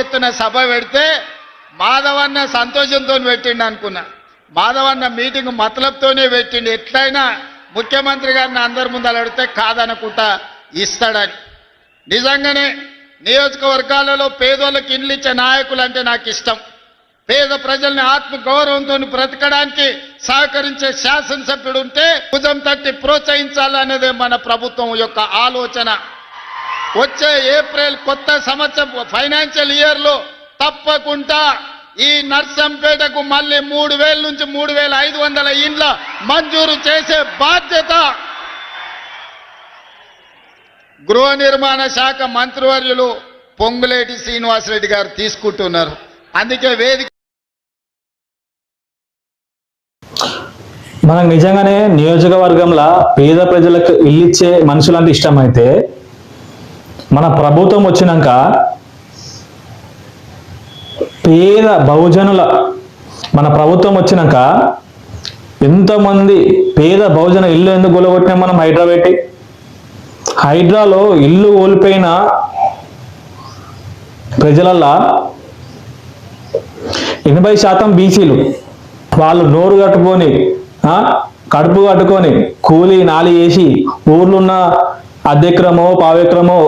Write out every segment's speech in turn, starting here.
ఎత్తున సభ పెడితే మాధవన్న సంతోషంతో పెట్టిండు అనుకున్నా. మాధవన్న మీటింగ్ మతలబ్తోనే పెట్టిండు. ఎట్లయినా ముఖ్యమంత్రి గారిని అందరి ముందు అడిగితే కాదనుకుంటా ఇస్తాడని. నిజంగానే నియోజకవర్గాలలో పేదోళ్ళకి ఇండ్లు ఇచ్చే నాయకులు అంటే నాకు ఇష్టం. పేద ప్రజల్ని ఆత్మ గౌరవంతో బ్రతకడానికి సహకరించే శాసనసభ్యుడు ఉంటే భుజం తట్టి ప్రోత్సహించాలనేదే మన ప్రభుత్వం యొక్క ఆలోచన. వచ్చే ఏప్రిల్ కొత్త సంవత్సరం ఫైనాన్షియల్ ఇయర్లో తప్పకుండా ఈ నర్సంపేటకు మళ్ళీ 3,000 నుంచి 3,500 ఇండ్ల మంజూరు చేసే బాధ్యత గృహ నిర్మాణ శాఖ మంత్రివర్యులు పొంగులేటి శ్రీనివాసరెడ్డి గారు తీసుకుంటున్నారు. అందుకే వేదిక మనకు నిజంగానే నియోజకవర్గంలో పేద ప్రజలకు ఇల్లు ఇచ్చే మనుషులంటే ఇష్టమైతే మన ప్రభుత్వం వచ్చినాక పేద బహుజనుల మన ప్రభుత్వం వచ్చినాక ఎంతమంది పేద బహుజన ఇల్లు ఎందుకు గొలగొట్టినాం మనం హైడ్రాలో ఇల్లు కోల్పోయిన ప్రజలల్లా 80% బీసీలు. వాళ్ళు నోరు కట్టుకొని కడుపు కట్టుకొని కూలీ నాలి వేసి ఊర్లో ఉన్న అర్ధెకరమో పావెకరమో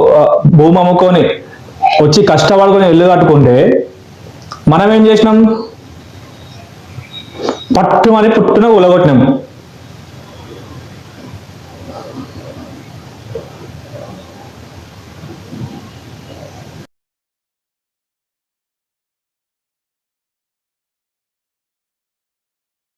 భూమి అమ్ముకొని వచ్చి కష్టపడుకొని ఇల్లు కట్టుకుంటే మనం ఏం చేసినాం? పుట్టున ఉలగొట్టినాం.